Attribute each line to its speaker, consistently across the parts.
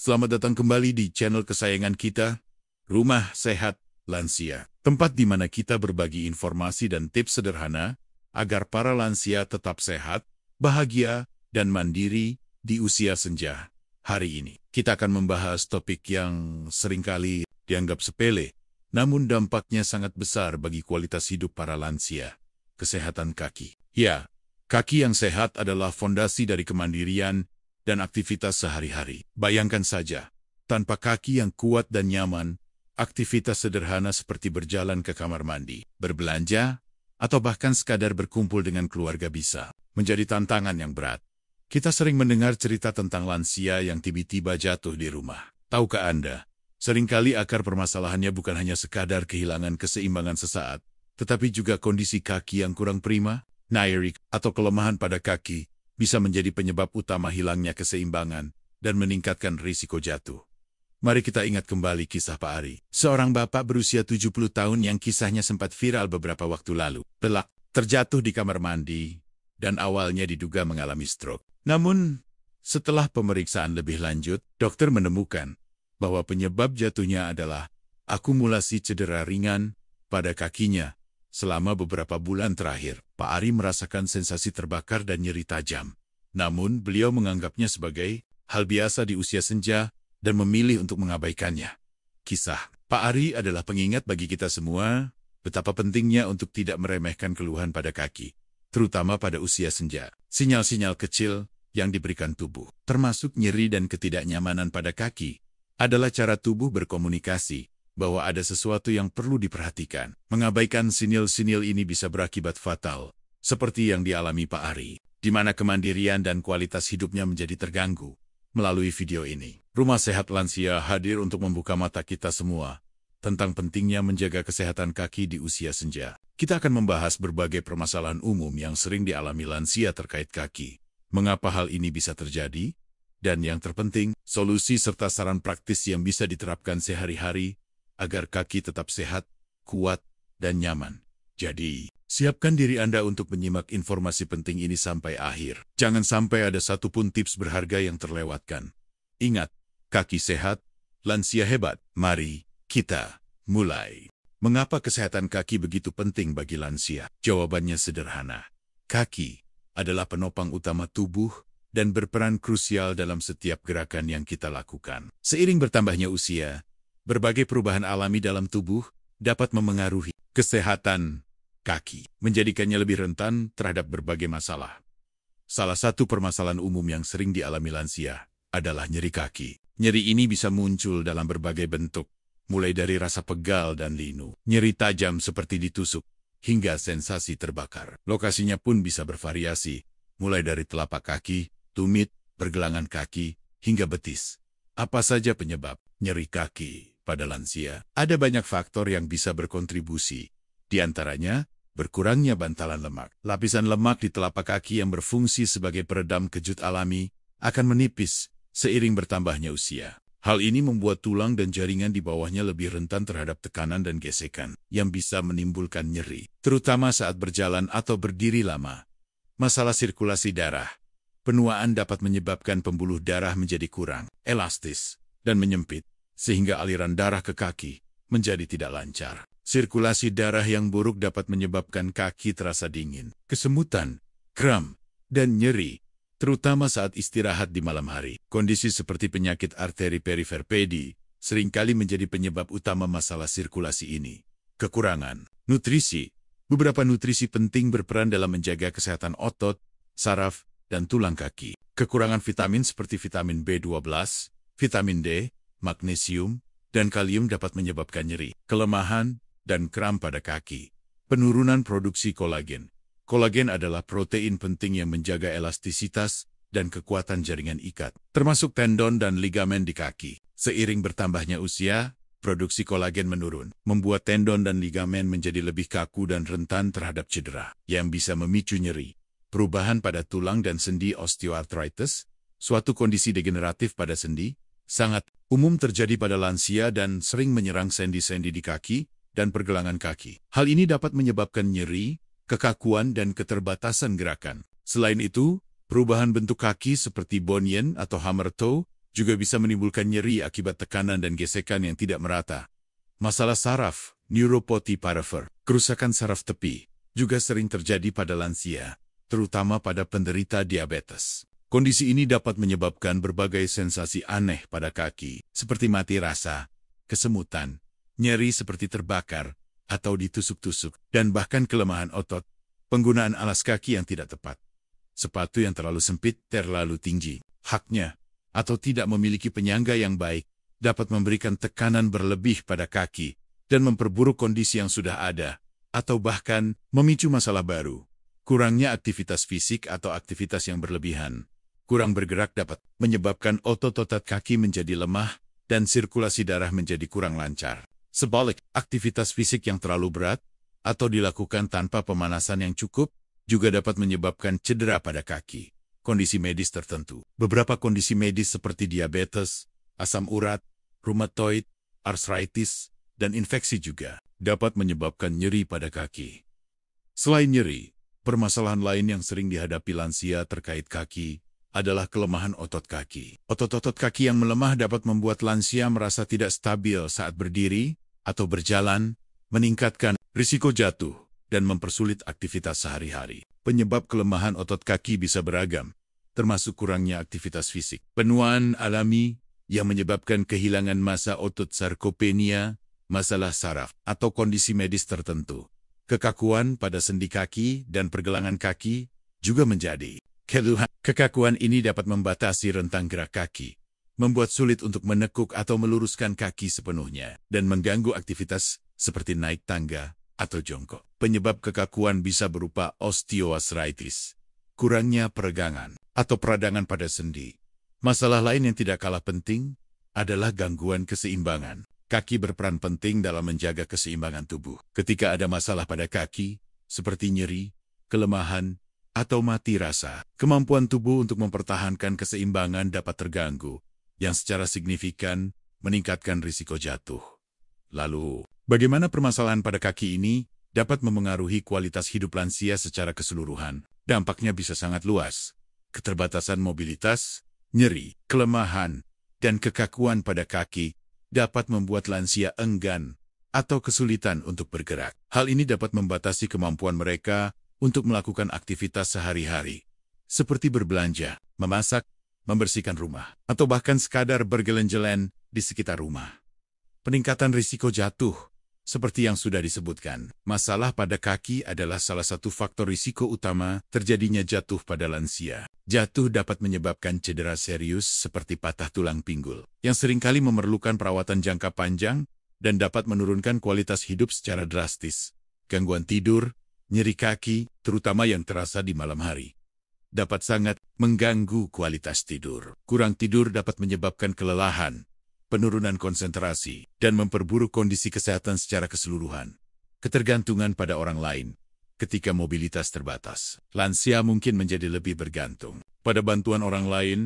Speaker 1: Selamat datang kembali di channel kesayangan kita, Rumah Sehat Lansia. Tempat di mana kita berbagi informasi dan tips sederhana agar para lansia tetap sehat, bahagia, dan mandiri di usia senja. Hari ini, kita akan membahas topik yang seringkali dianggap sepele, namun dampaknya sangat besar bagi kualitas hidup para lansia. Kesehatan kaki. Ya, kaki yang sehat adalah fondasi dari kemandirian dan aktivitas sehari-hari. Bayangkan saja, tanpa kaki yang kuat dan nyaman, aktivitas sederhana seperti berjalan ke kamar mandi, berbelanja, atau bahkan sekadar berkumpul dengan keluarga bisa menjadi tantangan yang berat. Kita sering mendengar cerita tentang lansia yang tiba-tiba jatuh di rumah. Tahukah Anda, seringkali akar permasalahannya bukan hanya sekadar kehilangan keseimbangan sesaat, tetapi juga kondisi kaki yang kurang prima, nyeri, atau kelemahan pada kaki, bisa menjadi penyebab utama hilangnya keseimbangan dan meningkatkan risiko jatuh. Mari kita ingat kembali kisah Pak Ari, seorang bapak berusia 70 tahun yang kisahnya sempat viral beberapa waktu lalu. Telak, terjatuh di kamar mandi, dan awalnya diduga mengalami stroke. Namun, setelah pemeriksaan lebih lanjut, dokter menemukan bahwa penyebab jatuhnya adalah akumulasi cedera ringan pada kakinya. Selama beberapa bulan terakhir, Pak Ari merasakan sensasi terbakar dan nyeri tajam. Namun, beliau menganggapnya sebagai hal biasa di usia senja dan memilih untuk mengabaikannya. Kisah Pak Ari adalah pengingat bagi kita semua betapa pentingnya untuk tidak meremehkan keluhan pada kaki, terutama pada usia senja. Sinyal-sinyal kecil yang diberikan tubuh, termasuk nyeri dan ketidaknyamanan pada kaki, adalah cara tubuh berkomunikasi bahwa ada sesuatu yang perlu diperhatikan. Mengabaikan sinyal-sinyal ini bisa berakibat fatal, seperti yang dialami Pak Ari, di mana kemandirian dan kualitas hidupnya menjadi terganggu. Melalui video ini, Rumah Sehat Lansia hadir untuk membuka mata kita semua tentang pentingnya menjaga kesehatan kaki di usia senja. Kita akan membahas berbagai permasalahan umum yang sering dialami lansia terkait kaki, mengapa hal ini bisa terjadi, dan yang terpenting, solusi serta saran praktis yang bisa diterapkan sehari-hari agar kaki tetap sehat, kuat, dan nyaman. Jadi, siapkan diri Anda untuk menyimak informasi penting ini sampai akhir. Jangan sampai ada satupun tips berharga yang terlewatkan. Ingat, kaki sehat, lansia hebat. Mari kita mulai. Mengapa kesehatan kaki begitu penting bagi lansia? Jawabannya sederhana. Kaki adalah penopang utama tubuh dan berperan krusial dalam setiap gerakan yang kita lakukan. Seiring bertambahnya usia, berbagai perubahan alami dalam tubuh dapat memengaruhi kesehatan kaki, menjadikannya lebih rentan terhadap berbagai masalah. Salah satu permasalahan umum yang sering dialami lansia adalah nyeri kaki. Nyeri ini bisa muncul dalam berbagai bentuk, mulai dari rasa pegal dan linu, nyeri tajam seperti ditusuk, hingga sensasi terbakar. Lokasinya pun bisa bervariasi, mulai dari telapak kaki, tumit, pergelangan kaki, hingga betis. Apa saja penyebab nyeri kaki pada lansia? Ada banyak faktor yang bisa berkontribusi. Di antaranya, berkurangnya bantalan lemak. Lapisan lemak di telapak kaki yang berfungsi sebagai peredam kejut alami akan menipis seiring bertambahnya usia. Hal ini membuat tulang dan jaringan di bawahnya lebih rentan terhadap tekanan dan gesekan yang bisa menimbulkan nyeri, terutama saat berjalan atau berdiri lama. Masalah sirkulasi darah. Penuaan dapat menyebabkan pembuluh darah menjadi kurang elastis dan menyempit, sehingga aliran darah ke kaki menjadi tidak lancar. Sirkulasi darah yang buruk dapat menyebabkan kaki terasa dingin, kesemutan, kram, dan nyeri, terutama saat istirahat di malam hari. Kondisi seperti penyakit arteri perifer pedi seringkali menjadi penyebab utama masalah sirkulasi ini. Kekurangan nutrisi. Beberapa nutrisi penting berperan dalam menjaga kesehatan otot, saraf, dan tulang kaki. Kekurangan vitamin seperti vitamin B12, vitamin D, magnesium, dan kalium dapat menyebabkan nyeri, kelemahan, dan kram pada kaki. Penurunan produksi kolagen. Kolagen adalah protein penting yang menjaga elastisitas dan kekuatan jaringan ikat, termasuk tendon dan ligamen di kaki. Seiring bertambahnya usia, produksi kolagen menurun, membuat tendon dan ligamen menjadi lebih kaku dan rentan terhadap cedera, yang bisa memicu nyeri. Perubahan pada tulang dan sendi osteoarthritis, suatu kondisi degeneratif pada sendi, sangat umum terjadi pada lansia dan sering menyerang sendi-sendi di kaki dan pergelangan kaki. Hal ini dapat menyebabkan nyeri, kekakuan, dan keterbatasan gerakan. Selain itu, perubahan bentuk kaki seperti bunion atau hammer toe juga bisa menimbulkan nyeri akibat tekanan dan gesekan yang tidak merata. Masalah saraf, neuropathy parafer, kerusakan saraf tepi, juga sering terjadi pada lansia, terutama pada penderita diabetes. Kondisi ini dapat menyebabkan berbagai sensasi aneh pada kaki, seperti mati rasa, kesemutan, nyeri seperti terbakar, atau ditusuk-tusuk, dan bahkan kelemahan otot. Penggunaan alas kaki yang tidak tepat, sepatu yang terlalu sempit, terlalu tinggi, haknya, atau tidak memiliki penyangga yang baik, dapat memberikan tekanan berlebih pada kaki dan memperburuk kondisi yang sudah ada, atau bahkan memicu masalah baru. Kurangnya aktivitas fisik atau aktivitas yang berlebihan. Kurang bergerak dapat menyebabkan otot-otot kaki menjadi lemah dan sirkulasi darah menjadi kurang lancar. Sebalik, aktivitas fisik yang terlalu berat atau dilakukan tanpa pemanasan yang cukup juga dapat menyebabkan cedera pada kaki. Kondisi medis tertentu. Beberapa kondisi medis seperti diabetes, asam urat, rheumatoid, arthritis, dan infeksi juga dapat menyebabkan nyeri pada kaki. Selain nyeri, permasalahan lain yang sering dihadapi lansia terkait kaki adalah kelemahan otot kaki. Otot-otot kaki yang melemah dapat membuat lansia merasa tidak stabil saat berdiri atau berjalan, meningkatkan risiko jatuh, dan mempersulit aktivitas sehari-hari. Penyebab kelemahan otot kaki bisa beragam, termasuk kurangnya aktivitas fisik. Penuaan alami yang menyebabkan kehilangan massa otot sarkopenia, masalah saraf, atau kondisi medis tertentu. Kekakuan pada sendi kaki dan pergelangan kaki juga menjadi keluhan. Kekakuan ini dapat membatasi rentang gerak kaki, membuat sulit untuk menekuk atau meluruskan kaki sepenuhnya, dan mengganggu aktivitas seperti naik tangga atau jongkok. Penyebab kekakuan bisa berupa osteoarthritis, kurangnya peregangan, atau peradangan pada sendi. Masalah lain yang tidak kalah penting adalah gangguan keseimbangan. Kaki berperan penting dalam menjaga keseimbangan tubuh. Ketika ada masalah pada kaki, seperti nyeri, kelemahan, atau mati rasa, kemampuan tubuh untuk mempertahankan keseimbangan dapat terganggu, yang secara signifikan meningkatkan risiko jatuh. Lalu, bagaimana permasalahan pada kaki ini dapat memengaruhi kualitas hidup lansia secara keseluruhan? Dampaknya bisa sangat luas. Keterbatasan mobilitas, nyeri, kelemahan, dan kekakuan pada kaki dapat membuat lansia enggan atau kesulitan untuk bergerak. Hal ini dapat membatasi kemampuan mereka untuk melakukan aktivitas sehari-hari, seperti berbelanja, memasak, membersihkan rumah, atau bahkan sekadar berjalan-jalan di sekitar rumah. Peningkatan risiko jatuh, seperti yang sudah disebutkan, masalah pada kaki adalah salah satu faktor risiko utama terjadinya jatuh pada lansia. Jatuh dapat menyebabkan cedera serius seperti patah tulang pinggul, yang seringkali memerlukan perawatan jangka panjang dan dapat menurunkan kualitas hidup secara drastis. Gangguan tidur, nyeri kaki, terutama yang terasa di malam hari, dapat sangat mengganggu kualitas tidur. Kurang tidur dapat menyebabkan kelelahan, penurunan konsentrasi, dan memperburuk kondisi kesehatan secara keseluruhan. Ketergantungan pada orang lain. Ketika mobilitas terbatas, lansia mungkin menjadi lebih bergantung pada bantuan orang lain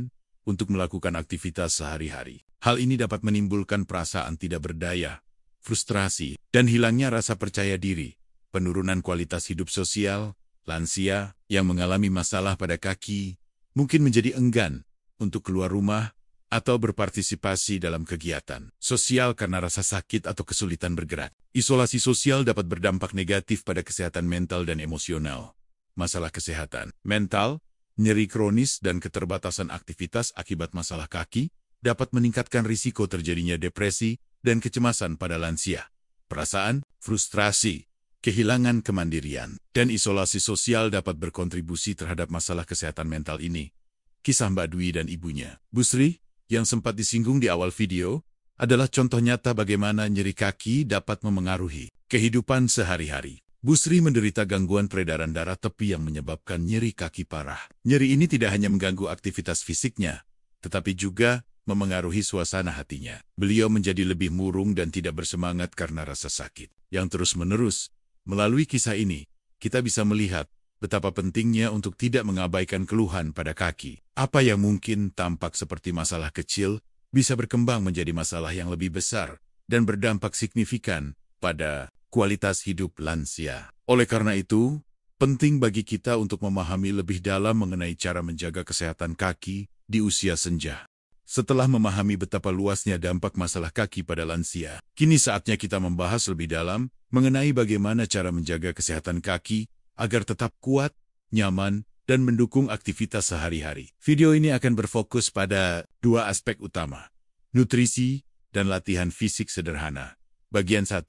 Speaker 1: untuk melakukan aktivitas sehari-hari. Hal ini dapat menimbulkan perasaan tidak berdaya, frustrasi, dan hilangnya rasa percaya diri. Penurunan kualitas hidup sosial, lansia yang mengalami masalah pada kaki mungkin menjadi enggan untuk keluar rumah atau berpartisipasi dalam kegiatan sosial karena rasa sakit atau kesulitan bergerak. Isolasi sosial dapat berdampak negatif pada kesehatan mental dan emosional. Masalah kesehatan mental, nyeri kronis, dan keterbatasan aktivitas akibat masalah kaki dapat meningkatkan risiko terjadinya depresi dan kecemasan pada lansia. Perasaan, frustrasi, kehilangan kemandirian, dan isolasi sosial dapat berkontribusi terhadap masalah kesehatan mental ini. Kisah Mbak Dwi dan ibunya, Bu Sri, yang sempat disinggung di awal video, adalah contoh nyata bagaimana nyeri kaki dapat memengaruhi kehidupan sehari-hari. Bu Sri menderita gangguan peredaran darah tepi yang menyebabkan nyeri kaki parah. Nyeri ini tidak hanya mengganggu aktivitas fisiknya, tetapi juga memengaruhi suasana hatinya. Beliau menjadi lebih murung dan tidak bersemangat karena rasa sakit yang terus-menerus. Melalui kisah ini, kita bisa melihat betapa pentingnya untuk tidak mengabaikan keluhan pada kaki. Apa yang mungkin tampak seperti masalah kecil bisa berkembang menjadi masalah yang lebih besar dan berdampak signifikan pada kualitas hidup lansia. Oleh karena itu, penting bagi kita untuk memahami lebih dalam mengenai cara menjaga kesehatan kaki di usia senja. Setelah memahami betapa luasnya dampak masalah kaki pada lansia, kini saatnya kita membahas lebih dalam mengenai bagaimana cara menjaga kesehatan kaki agar tetap kuat, nyaman, dan mendukung aktivitas sehari-hari. Video ini akan berfokus pada dua aspek utama, nutrisi dan latihan fisik sederhana. Bagian 1.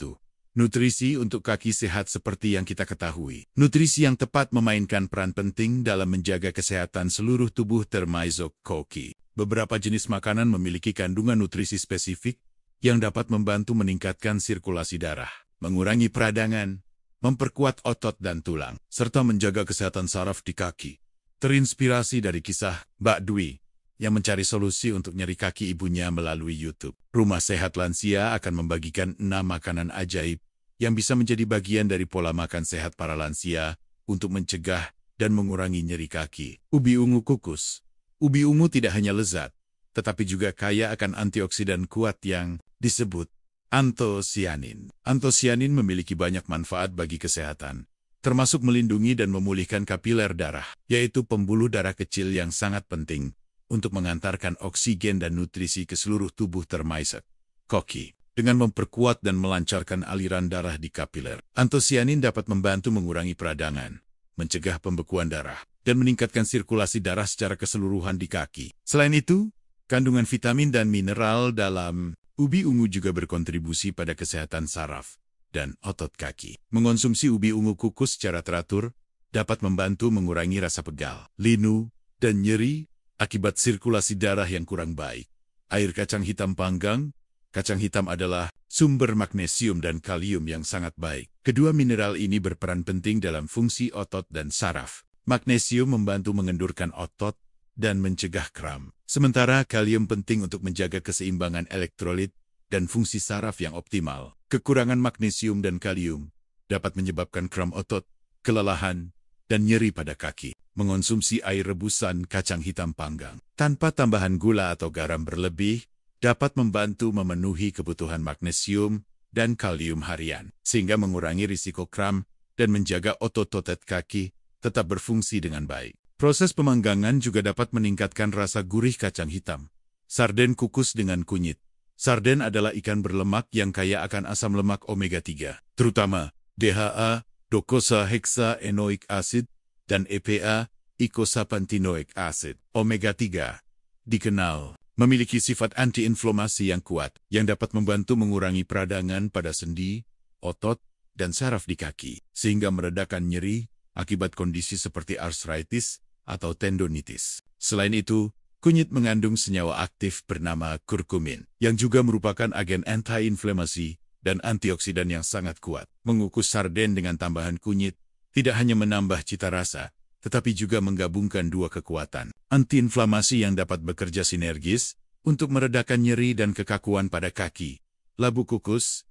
Speaker 1: Nutrisi untuk kaki sehat. Seperti yang kita ketahui, nutrisi yang tepat memainkan peran penting dalam menjaga kesehatan seluruh tubuh termasuk kaki. Beberapa jenis makanan memiliki kandungan nutrisi spesifik yang dapat membantu meningkatkan sirkulasi darah, mengurangi peradangan, memperkuat otot dan tulang, serta menjaga kesehatan saraf di kaki. Terinspirasi dari kisah Mbak Dwi yang mencari solusi untuk nyeri kaki ibunya melalui YouTube, Rumah Sehat Lansia akan membagikan 6 makanan ajaib yang bisa menjadi bagian dari pola makan sehat para lansia untuk mencegah dan mengurangi nyeri kaki. Ubi ungu kukus. Ubi ungu tidak hanya lezat, tetapi juga kaya akan antioksidan kuat yang disebut antosianin. Antosianin memiliki banyak manfaat bagi kesehatan, termasuk melindungi dan memulihkan kapiler darah, yaitu pembuluh darah kecil yang sangat penting untuk mengantarkan oksigen dan nutrisi ke seluruh tubuh termasuk kaki. Dengan memperkuat dan melancarkan aliran darah di kapiler, antosianin dapat membantu mengurangi peradangan, mencegah pembekuan darah, dan meningkatkan sirkulasi darah secara keseluruhan di kaki. Selain itu, kandungan vitamin dan mineral dalam ubi ungu juga berkontribusi pada kesehatan saraf dan otot kaki. Mengonsumsi ubi ungu kukus secara teratur dapat membantu mengurangi rasa pegal, linu, dan nyeri akibat sirkulasi darah yang kurang baik. Air kacang hitam panggang. Kacang hitam adalah sumber magnesium dan kalium yang sangat baik. Kedua mineral ini berperan penting dalam fungsi otot dan saraf. Magnesium membantu mengendurkan otot dan mencegah kram. Sementara kalium penting untuk menjaga keseimbangan elektrolit dan fungsi saraf yang optimal. Kekurangan magnesium dan kalium dapat menyebabkan kram otot, kelelahan, dan nyeri pada kaki. Mengonsumsi air rebusan kacang hitam panggang tanpa tambahan gula atau garam berlebih dapat membantu memenuhi kebutuhan magnesium dan kalium harian, sehingga mengurangi risiko kram dan menjaga otot-otot kaki tetap berfungsi dengan baik. Proses pemanggangan juga dapat meningkatkan rasa gurih kacang hitam. Sarden kukus dengan kunyit. Sarden adalah ikan berlemak yang kaya akan asam lemak omega 3, terutama DHA, docosahexaenoic acid, dan EPA, eicosapantinoic acid. Omega 3 dikenal memiliki sifat anti-inflamasi yang kuat, yang dapat membantu mengurangi peradangan pada sendi, otot, dan saraf di kaki, sehingga meredakan nyeri akibat kondisi seperti arthritis atau tendonitis. Selain itu, kunyit mengandung senyawa aktif bernama kurkumin, yang juga merupakan agen anti-inflamasi dan antioksidan yang sangat kuat. Mengukus sarden dengan tambahan kunyit tidak hanya menambah cita rasa, tetapi juga menggabungkan dua kekuatan anti-inflamasi yang dapat bekerja sinergis untuk meredakan nyeri dan kekakuan pada kaki. Labu kukus,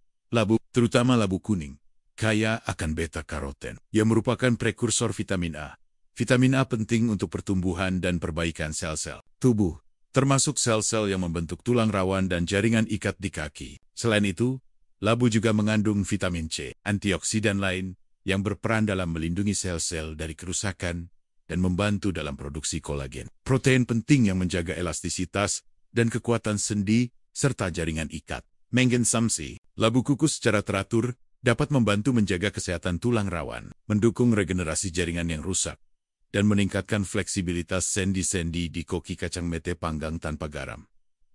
Speaker 1: terutama labu kuning, kaya akan beta-karoten, yang merupakan prekursor vitamin A. Vitamin A penting untuk pertumbuhan dan perbaikan sel-sel tubuh, termasuk sel-sel yang membentuk tulang rawan dan jaringan ikat di kaki. Selain itu, labu juga mengandung vitamin C, antioksidan lain, yang berperan dalam melindungi sel-sel dari kerusakan dan membantu dalam produksi kolagen. Protein penting yang menjaga elastisitas dan kekuatan sendi serta jaringan ikat. Mengkonsumsi labu kukus secara teratur dapat membantu menjaga kesehatan tulang rawan, mendukung regenerasi jaringan yang rusak, dan meningkatkan fleksibilitas sendi-sendi di koki. Kacang mete panggang tanpa garam.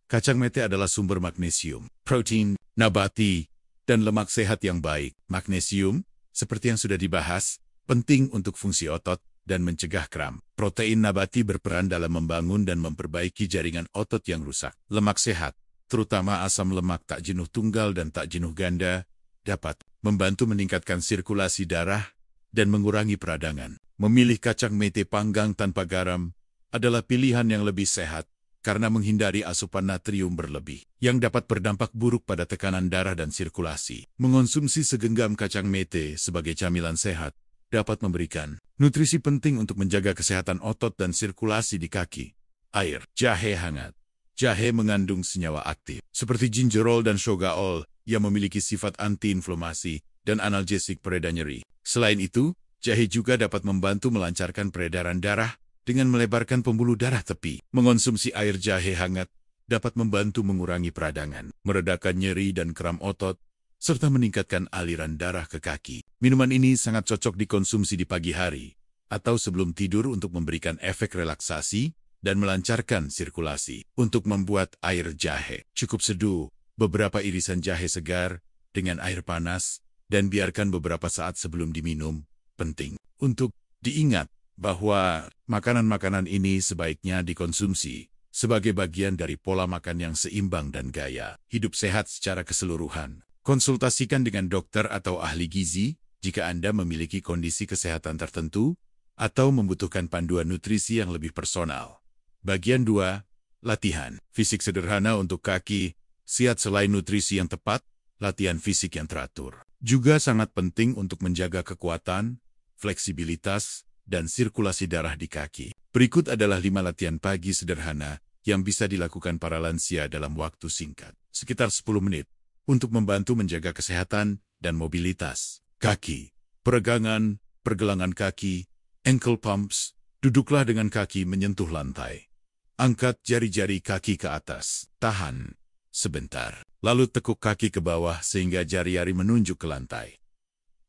Speaker 1: Kacang mete adalah sumber magnesium, protein, nabati, dan lemak sehat yang baik. Magnesium, seperti yang sudah dibahas, penting untuk fungsi otot dan mencegah kram. Protein nabati berperan dalam membangun dan memperbaiki jaringan otot yang rusak. Lemak sehat, terutama asam lemak tak jenuh tunggal dan tak jenuh ganda, dapat membantu meningkatkan sirkulasi darah dan mengurangi peradangan. Memilih kacang mete panggang tanpa garam adalah pilihan yang lebih sehat karena menghindari asupan natrium berlebih yang dapat berdampak buruk pada tekanan darah dan sirkulasi. Mengonsumsi segenggam kacang mete sebagai camilan sehat dapat memberikan nutrisi penting untuk menjaga kesehatan otot dan sirkulasi di kaki. Air. Jahe hangat. Jahe mengandung senyawa aktif seperti gingerol dan shogaol yang memiliki sifat anti-inflamasi dan analgesik pereda nyeri. Selain itu, jahe juga dapat membantu melancarkan peredaran darah dengan melebarkan pembuluh darah tepi. Mengonsumsi air jahe hangat dapat membantu mengurangi peradangan, meredakan nyeri dan kram otot, serta meningkatkan aliran darah ke kaki. Minuman ini sangat cocok dikonsumsi di pagi hari atau sebelum tidur untuk memberikan efek relaksasi dan melancarkan sirkulasi. Untuk membuat air jahe, cukup seduh beberapa irisan jahe segar dengan air panas dan biarkan beberapa saat sebelum diminum. Penting untuk diingat bahwa makanan-makanan ini sebaiknya dikonsumsi sebagai bagian dari pola makan yang seimbang dan gaya hidup sehat secara keseluruhan. Konsultasikan dengan dokter atau ahli gizi jika Anda memiliki kondisi kesehatan tertentu atau membutuhkan panduan nutrisi yang lebih personal. Bagian 2. Latihan. Fisik sederhana untuk kaki. Sehat selain nutrisi yang tepat, latihan fisik yang teratur juga sangat penting untuk menjaga kekuatan, fleksibilitas, dan sirkulasi darah di kaki. Berikut adalah 5 latihan pagi sederhana yang bisa dilakukan para lansia dalam waktu singkat, sekitar 10 menit, untuk membantu menjaga kesehatan dan mobilitas. Kaki, peregangan, pergelangan kaki, ankle pumps, duduklah dengan kaki menyentuh lantai. Angkat jari-jari kaki ke atas, tahan sebentar, lalu tekuk kaki ke bawah sehingga jari-jari menunjuk ke lantai.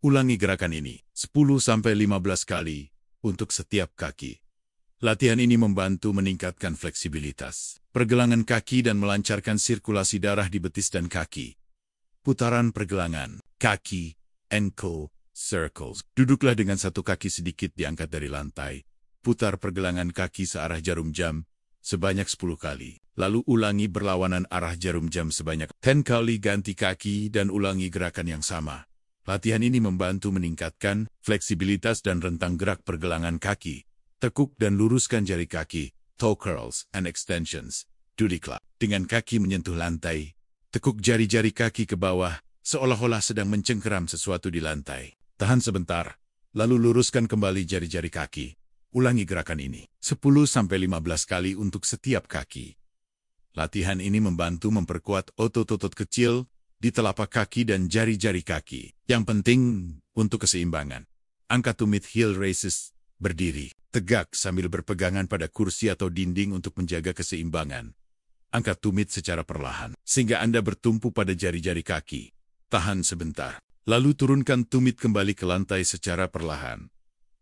Speaker 1: Ulangi gerakan ini 10-15 kali untuk setiap kaki. Latihan ini membantu meningkatkan fleksibilitas, pergelangan kaki dan melancarkan sirkulasi darah di betis dan kaki. Putaran pergelangan, kaki, ankle, circles. Duduklah dengan satu kaki sedikit diangkat dari lantai. Putar pergelangan kaki searah jarum jam sebanyak 10 kali. Lalu ulangi berlawanan arah jarum jam sebanyak 10 kali, ganti kaki dan ulangi gerakan yang sama. Latihan ini membantu meningkatkan fleksibilitas dan rentang gerak pergelangan kaki. Tekuk dan luruskan jari kaki, toe curls and extensions. Duduklah dengan kaki menyentuh lantai. Tekuk jari-jari kaki ke bawah, seolah-olah sedang mencengkeram sesuatu di lantai. Tahan sebentar, lalu luruskan kembali jari-jari kaki. Ulangi gerakan ini 10-15 kali untuk setiap kaki. Latihan ini membantu memperkuat otot-otot kecil di telapak kaki dan jari-jari kaki. Yang penting untuk keseimbangan. Angkat tumit heel raises, berdiri tegak sambil berpegangan pada kursi atau dinding untuk menjaga keseimbangan. Angkat tumit secara perlahan, sehingga Anda bertumpu pada jari-jari kaki. Tahan sebentar, lalu turunkan tumit kembali ke lantai secara perlahan.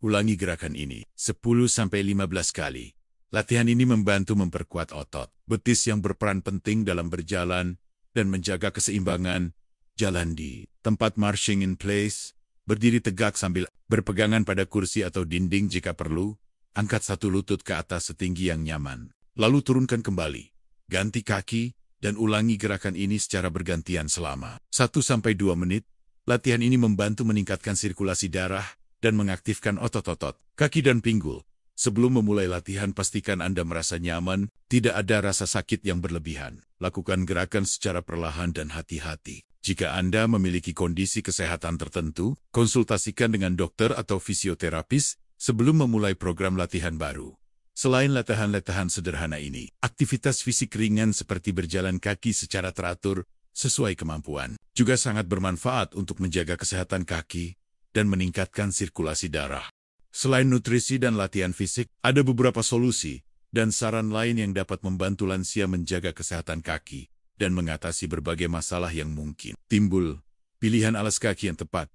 Speaker 1: Ulangi gerakan ini 10-15 kali. Latihan ini membantu memperkuat otot betis yang berperan penting dalam berjalan dan menjaga keseimbangan. Jalan di tempat marching in place, berdiri tegak sambil berpegangan pada kursi atau dinding jika perlu. Angkat satu lutut ke atas setinggi yang nyaman, lalu turunkan kembali. Ganti kaki dan ulangi gerakan ini secara bergantian selama 1-2 menit. Latihan ini membantu meningkatkan sirkulasi darah dan mengaktifkan otot-otot kaki dan pinggul. Sebelum memulai latihan, pastikan Anda merasa nyaman, tidak ada rasa sakit yang berlebihan. Lakukan gerakan secara perlahan dan hati-hati. Jika Anda memiliki kondisi kesehatan tertentu, konsultasikan dengan dokter atau fisioterapis sebelum memulai program latihan baru. Selain latihan-latihan sederhana ini, aktivitas fisik ringan seperti berjalan kaki secara teratur sesuai kemampuan juga sangat bermanfaat untuk menjaga kesehatan kaki dan meningkatkan sirkulasi darah. Selain nutrisi dan latihan fisik, ada beberapa solusi dan saran lain yang dapat membantu lansia menjaga kesehatan kaki dan mengatasi berbagai masalah yang mungkin timbul. Pilihan alas kaki yang tepat.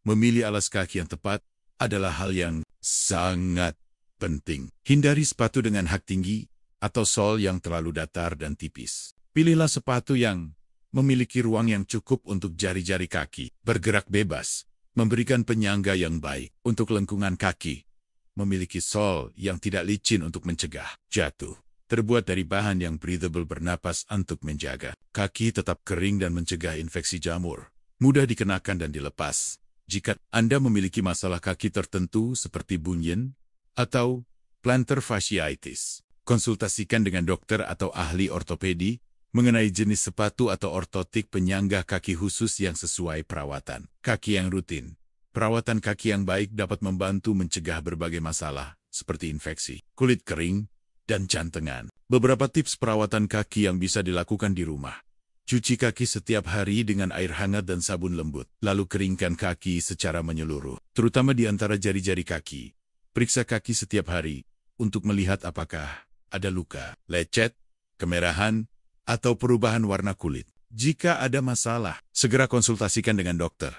Speaker 1: Memilih alas kaki yang tepat adalah hal yang sangat penting. Hindari sepatu dengan hak tinggi atau sol yang terlalu datar dan tipis. Pilihlah sepatu yang memiliki ruang yang cukup untuk jari-jari kaki bergerak bebas, memberikan penyangga yang baik untuk lengkungan kaki. Memiliki sol yang tidak licin untuk mencegah jatuh. Terbuat dari bahan yang breathable bernapas untuk menjaga kaki tetap kering dan mencegah infeksi jamur. Mudah dikenakan dan dilepas. Jika Anda memiliki masalah kaki tertentu seperti bunion atau plantar fasciitis, konsultasikan dengan dokter atau ahli ortopedi mengenai jenis sepatu atau ortotik penyangga kaki khusus yang sesuai perawatan kaki yang rutin. Perawatan kaki yang baik dapat membantu mencegah berbagai masalah seperti infeksi, kulit kering, dan jantengan. Beberapa tips perawatan kaki yang bisa dilakukan di rumah. Cuci kaki setiap hari dengan air hangat dan sabun lembut, lalu keringkan kaki secara menyeluruh, terutama di antara jari-jari kaki. Periksa kaki setiap hari untuk melihat apakah ada luka, lecet, kemerahan, atau perubahan warna kulit. Jika ada masalah, segera konsultasikan dengan dokter.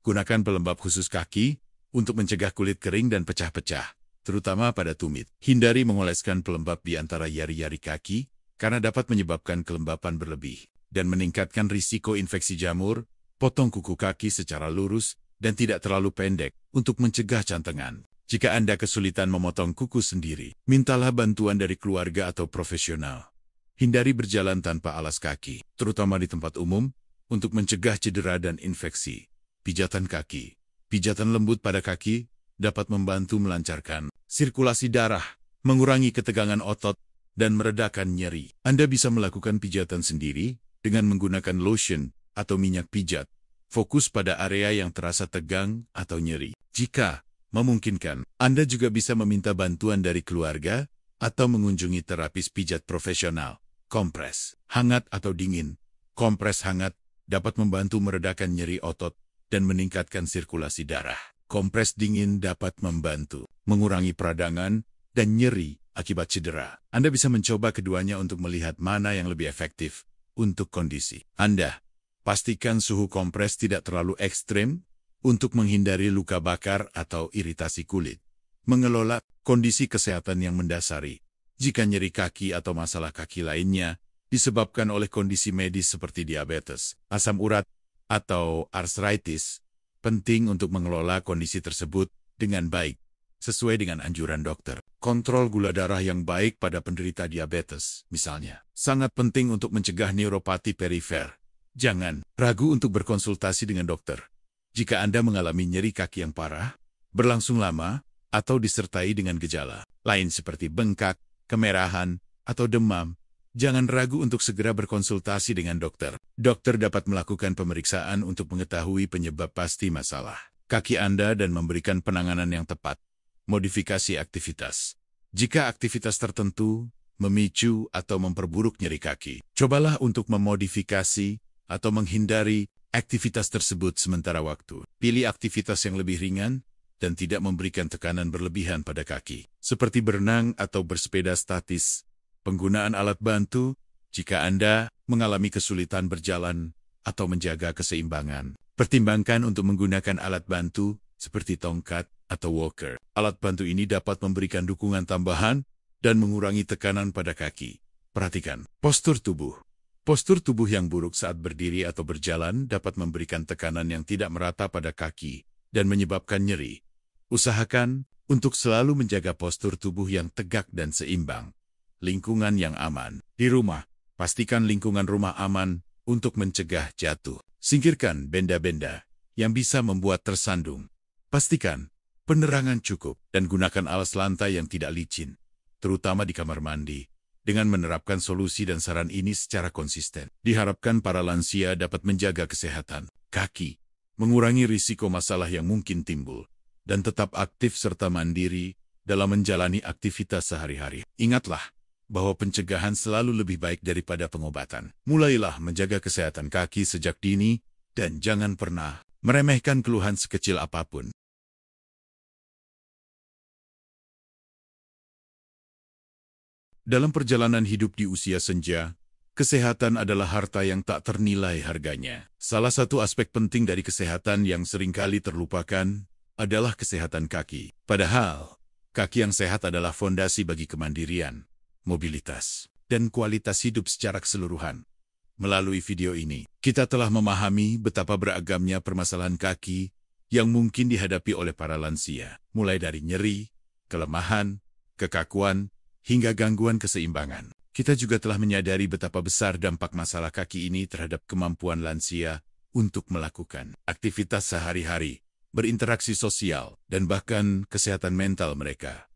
Speaker 1: Gunakan pelembab khusus kaki untuk mencegah kulit kering dan pecah-pecah, terutama pada tumit. Hindari mengoleskan pelembab di antara jari-jari kaki, karena dapat menyebabkan kelembapan berlebih dan meningkatkan risiko infeksi jamur. Potong kuku kaki secara lurus dan tidak terlalu pendek untuk mencegah cantengan. Jika Anda kesulitan memotong kuku sendiri, mintalah bantuan dari keluarga atau profesional. Hindari berjalan tanpa alas kaki, terutama di tempat umum, untuk mencegah cedera dan infeksi. Pijatan kaki. Pijatan lembut pada kaki dapat membantu melancarkan sirkulasi darah, mengurangi ketegangan otot, dan meredakan nyeri. Anda bisa melakukan pijatan sendiri dengan menggunakan lotion atau minyak pijat. Fokus pada area yang terasa tegang atau nyeri. Jika memungkinkan, Anda juga bisa meminta bantuan dari keluarga atau mengunjungi terapis pijat profesional. Kompres, hangat atau dingin. Kompres hangat dapat membantu meredakan nyeri otot dan meningkatkan sirkulasi darah. Kompres dingin dapat membantu mengurangi peradangan dan nyeri akibat cedera. Anda bisa mencoba keduanya untuk melihat mana yang lebih efektif untuk kondisi Anda. Pastikan suhu kompres tidak terlalu ekstrim untuk menghindari luka bakar atau iritasi kulit. Mengelola kondisi kesehatan yang mendasari. Jika nyeri kaki atau masalah kaki lainnya disebabkan oleh kondisi medis seperti diabetes, asam urat, atau arthritis, penting untuk mengelola kondisi tersebut dengan baik, sesuai dengan anjuran dokter. Kontrol gula darah yang baik pada penderita diabetes, misalnya, sangat penting untuk mencegah neuropati perifer. Jangan ragu untuk berkonsultasi dengan dokter. Jika Anda mengalami nyeri kaki yang parah, berlangsung lama, atau disertai dengan gejala lain seperti bengkak, kemerahan, atau demam, jangan ragu untuk segera berkonsultasi dengan dokter. Dokter dapat melakukan pemeriksaan untuk mengetahui penyebab pasti masalah kaki Anda dan memberikan penanganan yang tepat. Modifikasi aktivitas. Jika aktivitas tertentu memicu atau memperburuk nyeri kaki, cobalah untuk memodifikasi atau menghindari aktivitas tersebut sementara waktu. Pilih aktivitas yang lebih ringan dan tidak memberikan tekanan berlebihan pada kaki, seperti berenang atau bersepeda statis. Penggunaan alat bantu jika Anda mengalami kesulitan berjalan atau menjaga keseimbangan. Pertimbangkan untuk menggunakan alat bantu seperti tongkat atau walker. Alat bantu ini dapat memberikan dukungan tambahan dan mengurangi tekanan pada kaki. Perhatikan postur tubuh. Postur tubuh yang buruk saat berdiri atau berjalan dapat memberikan tekanan yang tidak merata pada kaki dan menyebabkan nyeri. Usahakan untuk selalu menjaga postur tubuh yang tegak dan seimbang. Lingkungan yang aman. Di rumah, pastikan lingkungan rumah aman untuk mencegah jatuh. Singkirkan benda-benda yang bisa membuat tersandung. Pastikan penerangan cukup dan gunakan alas lantai yang tidak licin, terutama di kamar mandi. Dengan menerapkan solusi dan saran ini secara konsisten, diharapkan para lansia dapat menjaga kesehatan kaki, mengurangi risiko masalah yang mungkin timbul, dan tetap aktif serta mandiri dalam menjalani aktivitas sehari-hari. Ingatlah bahwa pencegahan selalu lebih baik daripada pengobatan. Mulailah menjaga kesehatan kaki sejak dini, dan jangan pernah meremehkan keluhan sekecil apapun. Dalam perjalanan hidup di usia senja, kesehatan adalah harta yang tak ternilai harganya. Salah satu aspek penting dari kesehatan yang seringkali terlupakan adalah kesehatan kaki. Padahal, kaki yang sehat adalah fondasi bagi kemandirian, mobilitas, dan kualitas hidup secara keseluruhan. Melalui video ini, kita telah memahami betapa beragamnya permasalahan kaki yang mungkin dihadapi oleh para lansia, mulai dari nyeri, kelemahan, kekakuan, hingga gangguan keseimbangan. Kita juga telah menyadari betapa besar dampak masalah kaki ini terhadap kemampuan lansia untuk melakukan aktivitas sehari-hari, berinteraksi sosial, dan bahkan kesehatan mental mereka.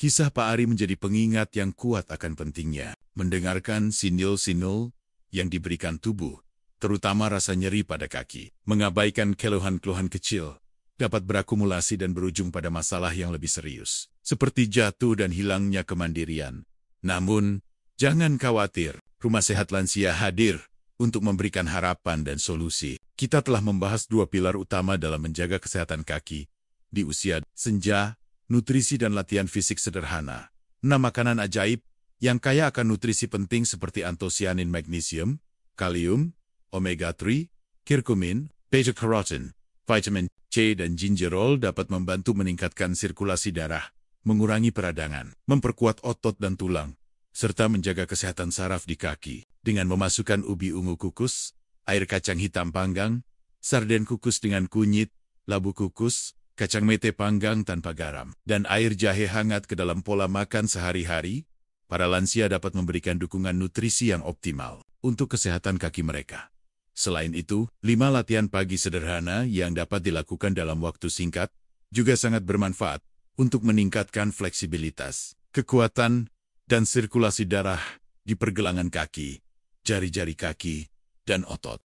Speaker 1: Kisah Pak Ari menjadi pengingat yang kuat akan pentingnya mendengarkan sinyal-sinyal yang diberikan tubuh, terutama rasa nyeri pada kaki. Mengabaikan keluhan-keluhan kecil dapat berakumulasi dan berujung pada masalah yang lebih serius, seperti jatuh dan hilangnya kemandirian. Namun, jangan khawatir, Rumah Sehat Lansia hadir untuk memberikan harapan dan solusi. Kita telah membahas dua pilar utama dalam menjaga kesehatan kaki di usia senja: nutrisi dan latihan fisik sederhana, 6 makanan ajaib, yang kaya akan nutrisi penting seperti antosianin, magnesium, kalium, omega-3, curcumin, beta-karotin, vitamin C dan gingerol dapat membantu meningkatkan sirkulasi darah, mengurangi peradangan, memperkuat otot dan tulang, serta menjaga kesehatan saraf di kaki dengan memasukkan ubi ungu kukus, air kacang hitam panggang, sarden kukus dengan kunyit, labu kukus, kacang mete panggang tanpa garam, dan air jahe hangat ke dalam pola makan sehari-hari. Para lansia dapat memberikan dukungan nutrisi yang optimal untuk kesehatan kaki mereka. Selain itu, 5 latihan pagi sederhana yang dapat dilakukan dalam waktu singkat juga sangat bermanfaat untuk meningkatkan fleksibilitas, kekuatan, dan sirkulasi darah di pergelangan kaki, jari-jari kaki, dan otot.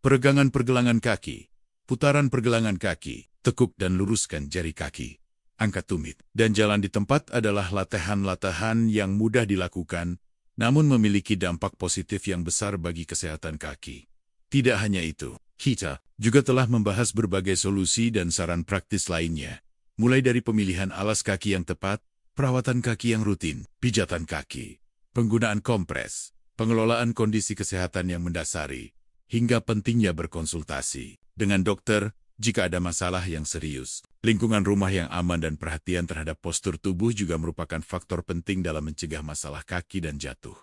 Speaker 1: Peregangan pergelangan kaki, putaran pergelangan kaki, tekuk dan luruskan jari kaki. Angkat tumit dan jalan di tempat adalah latihan-latihan yang mudah dilakukan, namun memiliki dampak positif yang besar bagi kesehatan kaki. Tidak hanya itu, kita juga telah membahas berbagai solusi dan saran praktis lainnya, mulai dari pemilihan alas kaki yang tepat, perawatan kaki yang rutin, pijatan kaki, penggunaan kompres, pengelolaan kondisi kesehatan yang mendasari, hingga pentingnya berkonsultasi dengan dokter jika ada masalah yang serius. Lingkungan rumah yang aman dan perhatian terhadap postur tubuh juga merupakan faktor penting dalam mencegah masalah kaki dan jatuh.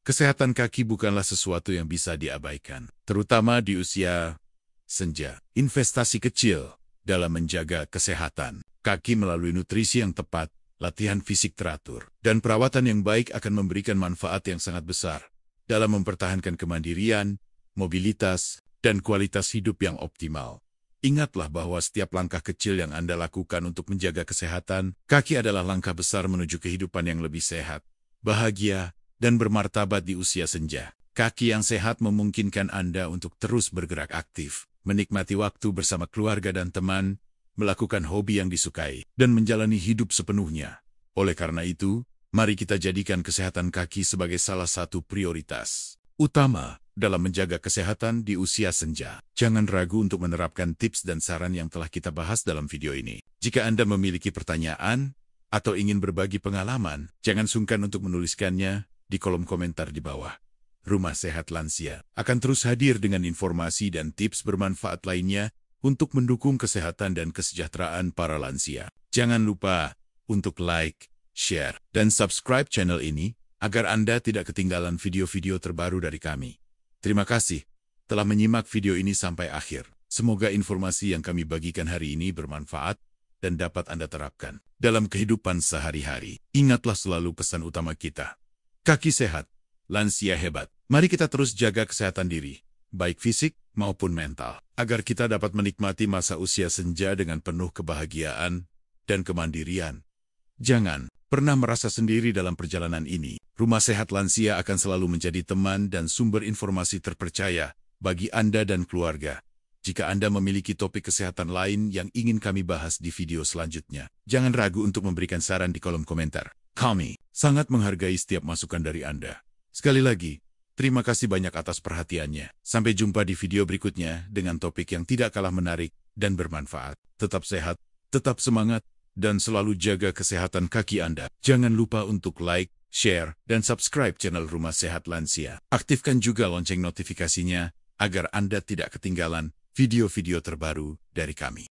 Speaker 1: Kesehatan kaki bukanlah sesuatu yang bisa diabaikan, terutama di usia senja. Investasi kecil dalam menjaga kesehatan kaki melalui nutrisi yang tepat, latihan fisik teratur, dan perawatan yang baik akan memberikan manfaat yang sangat besar dalam mempertahankan kemandirian, mobilitas, dan kualitas hidup yang optimal. Ingatlah bahwa setiap langkah kecil yang Anda lakukan untuk menjaga kesehatan kaki adalah langkah besar menuju kehidupan yang lebih sehat, bahagia, dan bermartabat di usia senja. Kaki yang sehat memungkinkan Anda untuk terus bergerak aktif, menikmati waktu bersama keluarga dan teman, melakukan hobi yang disukai, dan menjalani hidup sepenuhnya. Oleh karena itu, mari kita jadikan kesehatan kaki sebagai salah satu prioritas utama dalam menjaga kesehatan di usia senja. Jangan ragu untuk menerapkan tips dan saran yang telah kita bahas dalam video ini. Jika Anda memiliki pertanyaan atau ingin berbagi pengalaman, jangan sungkan untuk menuliskannya di kolom komentar di bawah. Rumah Sehat Lansia akan terus hadir dengan informasi dan tips bermanfaat lainnya untuk mendukung kesehatan dan kesejahteraan para lansia. Jangan lupa untuk like, share, dan subscribe channel ini agar Anda tidak ketinggalan video-video terbaru dari kami. Terima kasih telah menyimak video ini sampai akhir. Semoga informasi yang kami bagikan hari ini bermanfaat dan dapat Anda terapkan dalam kehidupan sehari-hari. Ingatlah selalu pesan utama kita. Kaki sehat, lansia hebat. Mari kita terus jaga kesehatan diri, baik fisik maupun mental, agar kita dapat menikmati masa usia senja dengan penuh kebahagiaan dan kemandirian. Jangan pernah merasa sendiri dalam perjalanan ini. Rumah Sehat Lansia akan selalu menjadi teman dan sumber informasi terpercaya bagi Anda dan keluarga. Jika Anda memiliki topik kesehatan lain yang ingin kami bahas di video selanjutnya, jangan ragu untuk memberikan saran di kolom komentar. Kami sangat menghargai setiap masukan dari Anda. Sekali lagi, terima kasih banyak atas perhatiannya. Sampai jumpa di video berikutnya dengan topik yang tidak kalah menarik dan bermanfaat. Tetap sehat, tetap semangat, dan selalu jaga kesehatan kaki Anda. Jangan lupa untuk like, share, dan subscribe channel Rumah Sehat Lansia. Aktifkan juga lonceng notifikasinya agar Anda tidak ketinggalan video-video terbaru dari kami.